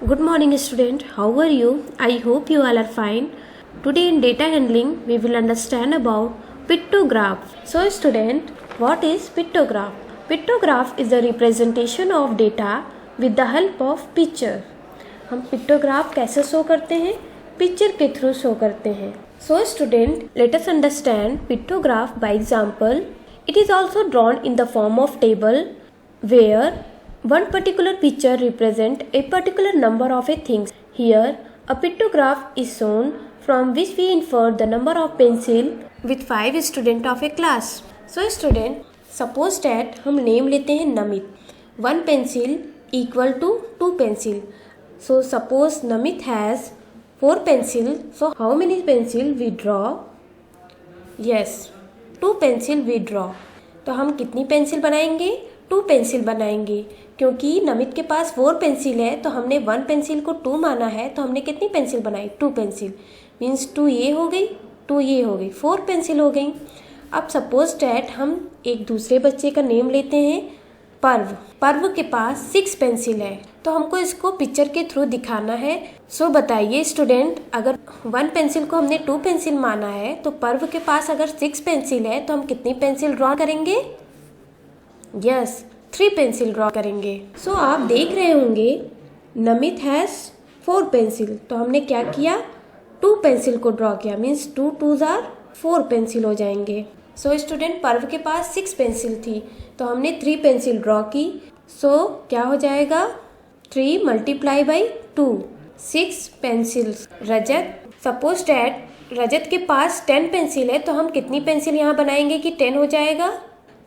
Good morning student, how are you? I hope you all are fine. Today in data handling we will understand about pictograph. So student, what is pictograph? Pictograph is the representation of data with the help of picture. हम pictograph कैसे show करते हैं? Picture के through show करते हैं. So student, let us understand pictograph by example. It is also drawn in the form of table where one particular picture represents a particular number of a things. Here, a pictograph is shown from which we infer the number of pencil with 5 students of a class. So student, suppose that हम name लेते हैं Namit. 1 pencil equal to 2 pencil. So suppose Namit has 4 pencil. So how many pencil we draw? Yes, 2 pencil we draw. तो हम कितनी pencil बनाएंगे? 2 pencil बनाएंगे. क्योंकि नमित के पास 4 पेंसिल है तो हमने 1 पेंसिल को 2 माना है, तो हमने कितनी पेंसिल बनाई? 2 पेंसिल. मीन्स 2 ये हो गई, 2 ये हो गई, 4 पेंसिल हो गई. अब सपोज डैट हम एक दूसरे बच्चे का नेम लेते हैं पर्व. पर्व के पास 6 पेंसिल है, तो हमको इसको पिक्चर के थ्रू दिखाना है. सो बताइए स्टूडेंट, अगर 1 पेंसिल को हमने 2 पेंसिल माना है तो पर्व के पास अगर 6 पेंसिल है तो हम कितनी पेंसिल ड्रॉ करेंगे? यस, 3 पेंसिल ड्रॉ करेंगे. सो आप देख रहे होंगे नमित हैज़ 4 पेंसिल, तो हमने क्या किया? 2 पेंसिल को ड्रॉ किया. मीन्स 2 2s आर 4 पेंसिल हो जाएंगे. सो स्टूडेंट, पर्व के पास 6 पेंसिल थी तो हमने 3 पेंसिल ड्रॉ की. सो क्या हो जाएगा? 3 multiply by 2, 6 pencils. Rajat, suppose that Rajat के पास 10 पेंसिल है तो हम कितनी पेंसिल यहाँ बनाएंगे कि 10 हो जाएगा?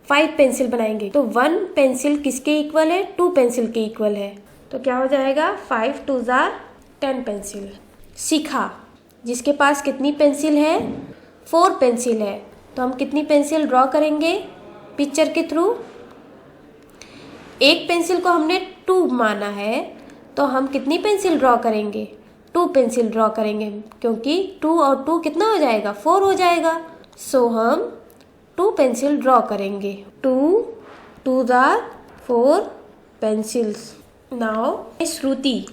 5 पेंसिल बनाएंगे. तो 1 पेंसिल किसके इक्वल है? 2 पेंसिल के इक्वल है. तो क्या हो जाएगा? 5 2s आर 10 पेंसिल. शिखा, जिसके पास कितनी पेंसिल है? 4 पेंसिल है, तो हम कितनी पेंसिल ड्रॉ करेंगे पिक्चर के थ्रू? एक पेंसिल को हमने 2 माना है तो हम कितनी पेंसिल ड्रॉ करेंगे? 2 पेंसिल ड्रॉ करेंगे, क्योंकि 2 और 2 कितना हो जाएगा? 4 हो जाएगा. सो हम 2 पेंसिल ड्रॉ करेंगे. 2 2s आर 4 पेंसिल्स. नाउ श्रुति,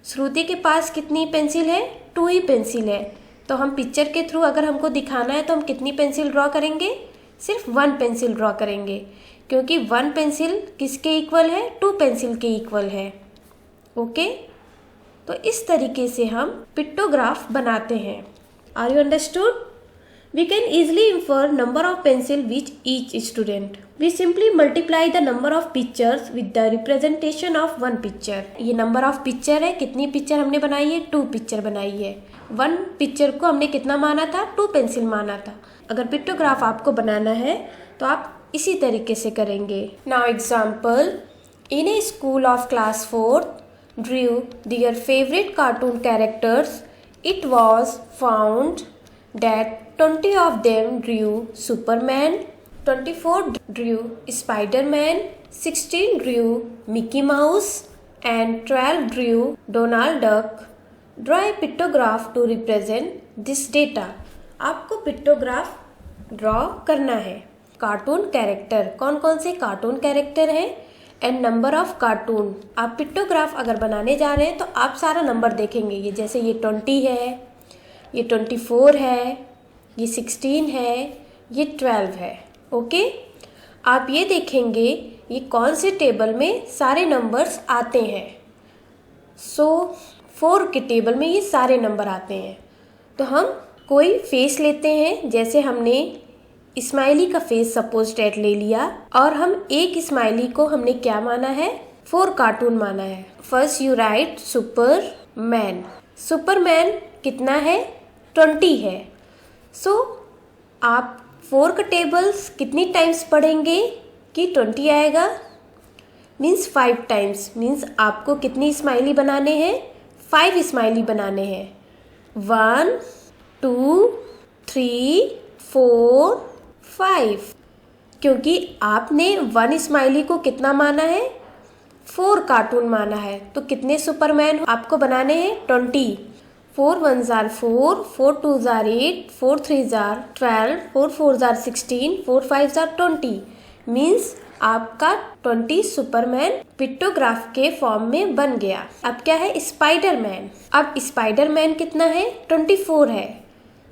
श्रुति के पास कितनी पेंसिल है? 2 ही पेंसिल है, तो हम पिक्चर के थ्रू अगर हमको दिखाना है तो हम कितनी पेंसिल ड्रॉ करेंगे? सिर्फ 1 पेंसिल ड्रॉ करेंगे, क्योंकि 1 पेंसिल किसके इक्वल है? 2 पेंसिल के इक्वल है. ओके, तो इस तरीके से हम पिक्टोग्राफ बनाते हैं. Are you understood? We can easily infer number of pencil with each student. We simply multiply the number of pictures with the representation of one picture. ये number of picture है. कितनी पिक्चर हमने बनाई है? 2 picture बनाई है. 1 picture को हमने कितना माना था? 2 पेंसिल माना था. अगर पिक्टोग्राफ आपको बनाना है तो आप इसी तरीके से करेंगे. Now example, in a school of class 4th drew their favorite cartoon characters. It was found that 20 of them drew Superman, 24 drew Spider-Man, 16 drew Mickey Mouse, and 12 drew Donald Duck. Draw a pictograph to represent this data. आपको pictograph draw करना है. Cartoon character, कौन कौन से cartoon character हैं and number of cartoon. आप pictograph अगर बनाने जा रहे हैं तो आप सारा नंबर देखेंगे. ये जैसे ये 20 है, ये 24 है, ये 16 है, ये 12 है. ओके, आप ये देखेंगे ये कौन से टेबल में सारे नंबर्स आते हैं. सो 4 के टेबल में ये सारे नंबर आते हैं. तो हम कोई फेस लेते हैं, जैसे हमने स्माइली का फेस सपोज डैट ले लिया, और हम एक स्माइली को हमने क्या माना है? 4 कार्टून माना है. First you right Superman. Superman कितना है? 20 है. सो आप 4 का टेबल्स कितनी टाइम्स पढ़ेंगे कि 20 आएगा? Means 5 times. मीन्स आपको कितनी स्माइली बनाने हैं? 5 स्माइली बनाने हैं. 1 2 3 4 5. क्योंकि आपने 1 स्माइली को कितना माना है? 4 कार्टून माना है. तो कितने सुपरमैन आपको बनाने हैं? 20. 4 1s are 4, 4 2s are 8, 4 3s are 12, 4 4s are 16, 4 5s are 20. Means आपका 20 सुपरमैन पिक्टोग्राफ के फॉर्म में बन गया। अब क्या है, स्पाइडरमैन। अब स्पाइडरमैन कितना है, 24 है।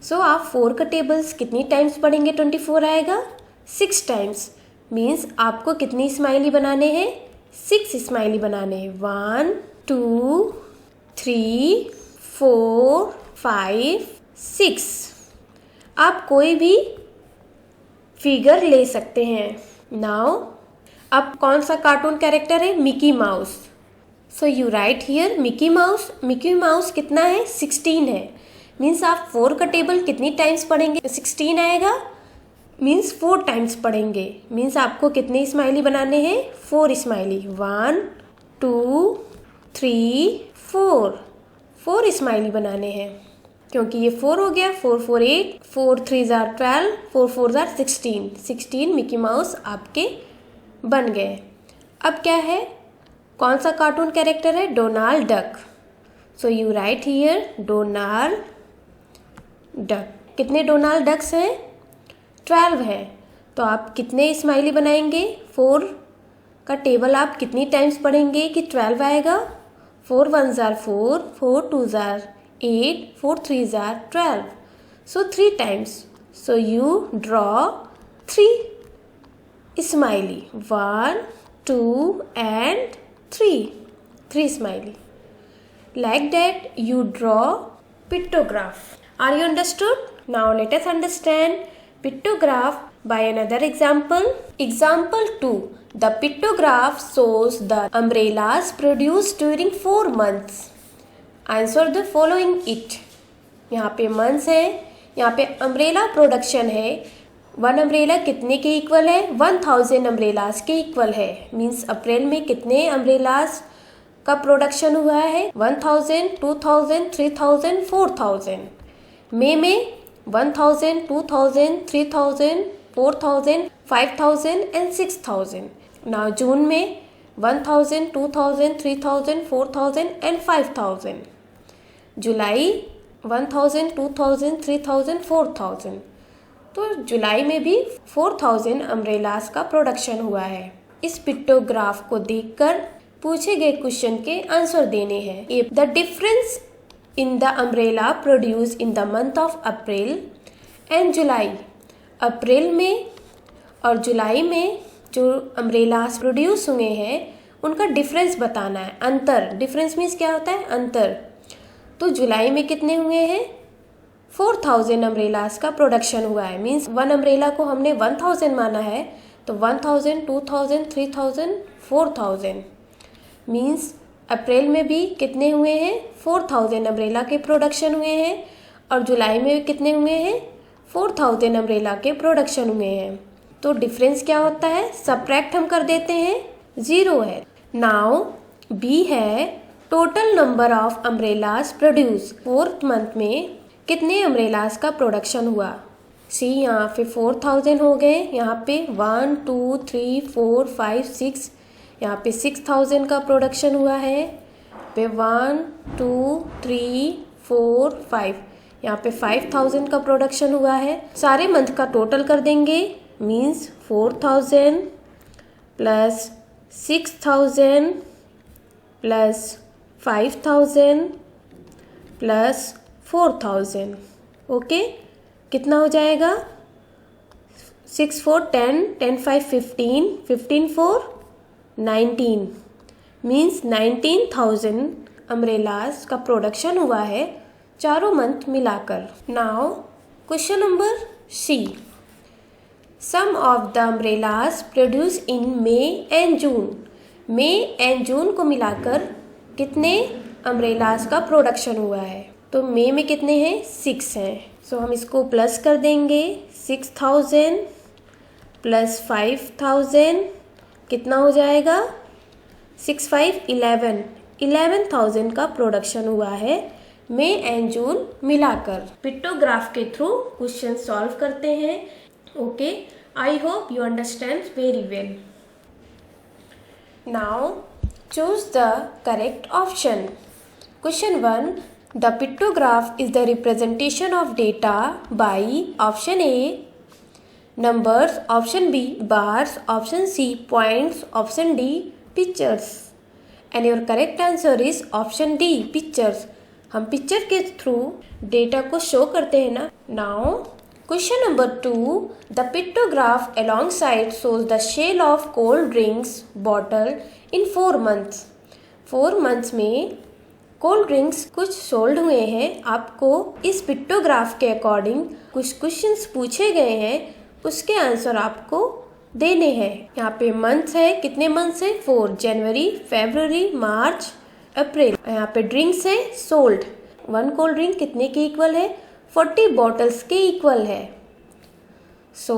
सो आप 4 का टेबल्स कितनी टाइम्स पढ़ेंगे, 24 आएगा 6 टाइम्स। मीन्स आपको कितनी स्माइली बनाने हैं, 6 स्माइली बनाने हैं। 1 2 3 4 5 6। आप कोई भी फिगर ले सकते हैं। नाउ अब कौन सा कार्टून कैरेक्टर है, Mickey mouse. So you right here Mickey mouse. Mickey mouse कितना है, 16 है। मीन्स आप 4 का टेबल कितनी टाइम्स पढ़ेंगे, 16 आएगा। मीन्स 4 टाइम्स पढ़ेंगे। मीन्स आपको कितने स्माइली बनाने हैं, 4 स्माइली। 1 2 3 4 स्माइली बनाने हैं, क्योंकि ये 4 हो गया। 4 4 8, 4 3 12, 4 4 16 मिकी माउस आपके बन गए। अब क्या है, कौन सा कार्टून कैरेक्टर है, Donald duck. So you right here Donald duck. कितने डोनाल्ड डक्स हैं, 12 है। तो आप कितने स्माइली बनाएंगे, 4 का टेबल आप कितनी टाइम्स पढ़ेंगे कि 12 आएगा। 4 1 4, 4 2 8, 4 3 12। सो 3 times. So you draw 3 smiley, 1 2 and 3 smiley. Like that you draw pictograph. Are you understood? Now let us understand pictograph by another example. Example 2. The pictograph shows the umbrellas produced during 4 months. Answer the following it. यहाँ पे months है, यहाँ पे umbrella production है। 1 umbrella कितने के equal है, 1000 umbrellas के इक्वल है। मीन्स अप्रैल में कितने अम्ब्रेलास का प्रोडक्शन हुआ है, 1000 2000 3000 4000। मई में 1000 2000 3000 4000 5000 एंड 6000। नाउ जून में 1000 2000 3000 4000 एंड 5000। जुलाई 1000 2000 3000 4000। तो जुलाई में भी 4000 अम्ब्रेलास का प्रोडक्शन हुआ है। इस पिक्टोग्राफ को देखकर पूछे गए क्वेश्चन के आंसर देने हैं। The difference in the umbrella produce in the month of April and July. April में और जुलाई में जो अम्ब्रेलास प्रोड्यूस हुए हैं उनका डिफरेंस बताना है, अंतर। डिफरेंस मीन्स क्या होता है, अंतर। तो जुलाई में कितने हुए हैं, 4000 अम्ब्रेलास का प्रोडक्शन हुआ है। मीन्स 1 अम्ब्रेला को हमने 1000 माना है, तो 1000 2000 3000 4000। मीन्स अप्रैल में भी कितने हुए हैं, 4000 अम्ब्रेला के प्रोडक्शन हुए हैं, और जुलाई में कितने हुए हैं, 4000 अम्ब्रेला के प्रोडक्शन हुए हैं। तो डिफरेंस क्या होता है, सबट्रैक्ट हम कर देते हैं, 0 है। नाउ बी है total number of umbrellas produce. 4th month में कितने अम्ब्रेलास का प्रोडक्शन हुआ। सी यहाँ पे 4000 हो गए, यहाँ पे 1 2 3 4 5 6, यहाँ पे 6000 का प्रोडक्शन हुआ है। पे 1 2 3 4 5, यहाँ पे 5000 का प्रोडक्शन हुआ है। सारे मंथ का टोटल कर देंगे, means 4000 plus 6000 plus 5000 plus 4000। Okay, कितना हो जाएगा, 6 4 10 10 5 15 15 4 19। मीन्स 19000 अम्ब्रेलास का प्रोडक्शन हुआ है चारों मंथ मिलाकर। Now question number C. Sum of the umbrellas produce in May and June. May and June को मिलाकर कितने अम्ब्रेलास का प्रोडक्शन हुआ है। तो मई में कितने हैं, 6 हैं। सो हम इसको प्लस कर देंगे, 6000 प्लस 5000 कितना हो जाएगा, 6 5 11,000 का प्रोडक्शन हुआ है मई एंड जून मिलाकर। पिक्टोग्राफ के थ्रू क्वेश्चन सॉल्व करते हैं। Okay, I hope you understand very well. Now choose the correct option. Question 1, the pictograph is the representation of data by option A numbers, option B bars, option C points, option D pictures. And your correct answer is option D pictures. हम picture के through data को show करते हैं ना. Now question number 2. The pictograph alongside shows the shell of cold drinks bottle in 4 months. 4 months में cold drinks कुछ sold हुए हैं. आपको इस पिक्टोग्राफ के अकॉर्डिंग कुछ क्वेश्चंस पूछे गए हैं, उसके आंसर आपको देने हैं. यहाँ पे मंथ्स है, कितने मंथ्स है? 4. जनवरी, फरवरी, मार्च, अप्रैल. यहाँ पे ड्रिंक्स है सोल्ड. 1 कोल्ड ड्रिंक कितने के इक्वल है? 40 बॉटल्स के इक्वल है. So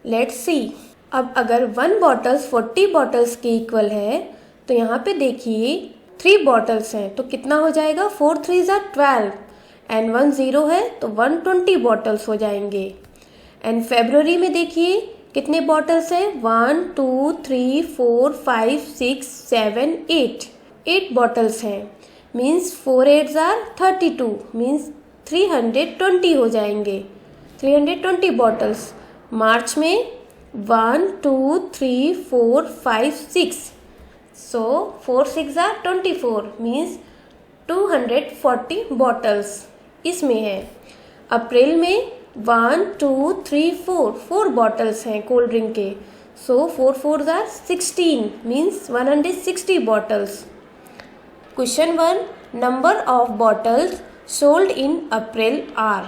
let's see. अब अगर 1 बॉटल्स 40 बॉटल्स के इक्वल है तो यहाँ पे देखिए 3 बॉटल्स हैं तो कितना हो जाएगा? 4 3 12 एंड 1 0 है तो 120 बॉटल्स हो जाएंगे. एंड फरवरी में देखिए कितने बॉटल्स हैं? 1 2 3 4 5 6 7 8 बॉटल्स हैं. मीन्स 4 8 32 मीन्स 320 हो जाएंगे. 320 बॉटल्स. मार्च में 1 2 3 4 5 6 सो 4 6 24 मीन्स 240 बॉटल्स इसमें है. अप्रैल में 1 2 3 4 बॉटल्स हैं कोल्ड ड्रिंक के. So 4 4 16 means 160 bottles. Question 1. Number of bottles sold in April are.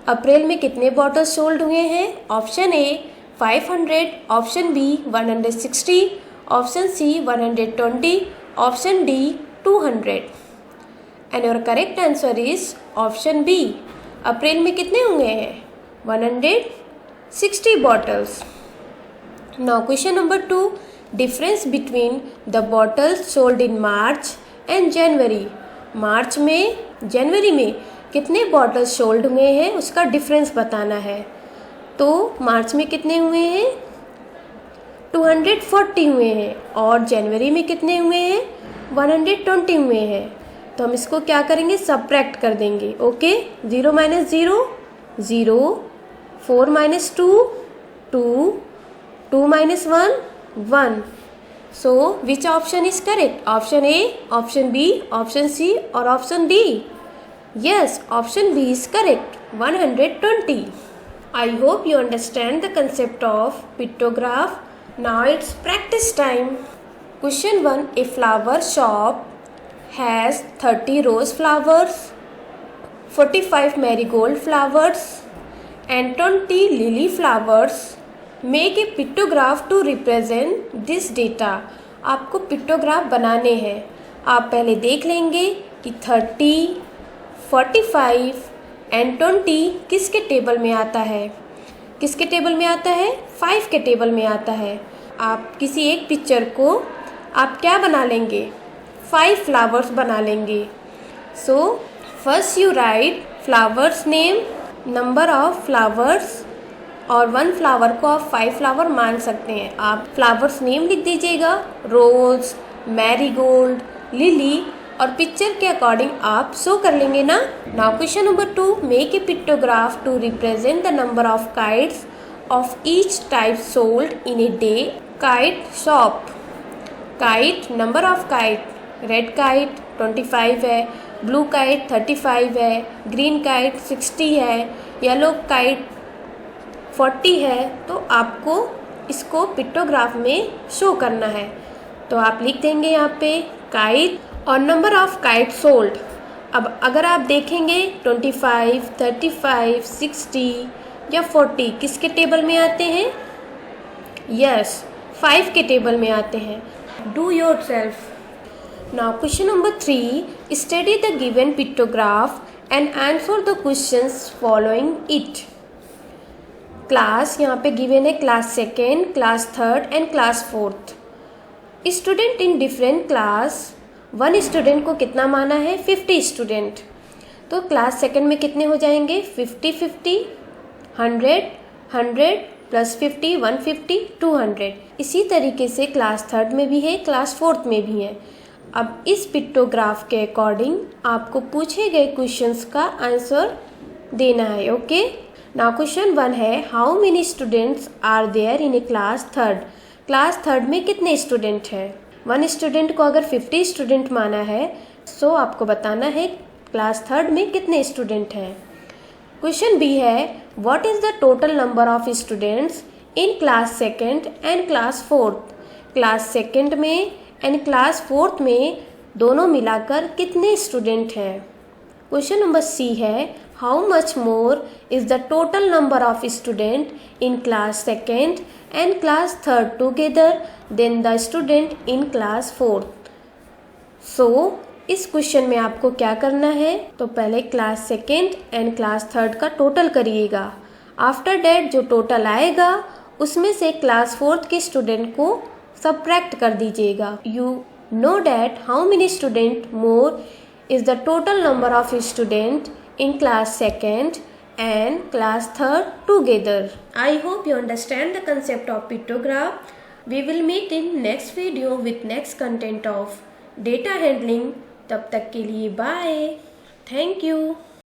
April में कितने बॉटल्स सोल्ड हुए हैं? Option A 500, option B 160, option C 120, option D 200. And your correct answer is option B. April में कितने हुए हैं? 160 bottles. Now question number 2. Difference between the bottles sold in March and January. March में जनवरी में कितने बॉटल्स सोल्ड हुए हैं उसका डिफरेंस बताना है. तो मार्च में कितने हुए हैं? 240 हुए हैं. और जनवरी में कितने हुए हैं? 120 हुए हैं. तो हम इसको क्या करेंगे? सबट्रैक्ट कर देंगे. Okay. 0 - 0 0, 4 - 2 2, 2 - 1 1. So which option is correct? Option A, option B, option C or option D? Yes, option B is correct. 120. I hope you understand the concept of pictograph. Now it's practice time. Question 1. A flower shop has 30 rose flowers, 45 marigold flowers and 20 lily flowers. Make a pictograph to represent this data. आपको pictograph बनाने हैं. आप पहले देख लेंगे कि 30, 45 and 20 किसके table में आता है? किसके टेबल में आता है? 5 के टेबल में आता है. आप किसी एक पिक्चर को आप क्या बना लेंगे? 5 फ्लावर्स बना लेंगे. So first you right flowers name, number of flowers, और 1 फ्लावर को आप 5 फ्लावर मान सकते हैं. आप फ्लावर्स नेम लिख दीजिएगा. रोज, मैरीगोल्ड, लिली और पिक्चर के अकॉर्डिंग आप शो कर लेंगे ना. Now question number 2. Make a pictograph to represent the number of kites of each type sold in a day. Kite shop. Kite, number of kite. Red kite 25 है, blue kite 35 है, green kite 60 है, yellow kite 40 है. तो आपको इसको pictograph में show करना है. तो आप लिख देंगे यहाँ पे काइट और नंबर ऑफ काइट सोल्ड. अब अगर आप देखेंगे 25, 35, 60 या 40 किसके टेबल में आते हैं? यस, 5 के टेबल में आते हैं. Do your self. Now question number 3. Study the given pictograph and answer the questions following it. Class यहाँ पे गिवन है class 2nd, class 3rd and class 4th. Student in different class. 1 student को कितना माना है? 50 स्टूडेंट. तो class 2nd में कितने हो जाएंगे? 50 50, 100 100 प्लस 50 150 200. इसी तरीके से क्लास 3rd में भी है, क्लास 4th में भी है. अब इस पिक्टोग्राफ के अकॉर्डिंग आपको पूछे गए क्वेश्चंस का आंसर देना है. ओके. नाउ क्वेश्चन 1 है how many students are there in a class third. Class third में कितने स्टूडेंट हैं। 1 स्टूडेंट को अगर 50 स्टूडेंट माना है सो आपको बताना है क्लास थर्ड में कितने स्टूडेंट हैं। क्वेश्चन बी है what is the total number of students in class second and class fourth. Class second में एंड क्लास फोर्थ में दोनों मिलाकर कितने स्टूडेंट हैं। क्वेश्चन नंबर सी है how much more is the total number of student in class second and class third together then the student in class fourth. So इस question में आपको क्या करना है, तो पहले class second and class third का टोटल करिएगा। आफ्टर डैट जो टोटल आएगा उसमें से क्लास फोर्थ के स्टूडेंट को सबट्रैक्ट कर दीजिएगा। You know that how many student more is the total number of students in class second and class third together. I hope you understand the concept of pictograph. We will meet in next video with next content of data handling. तब तक के लिए bye. Thank you.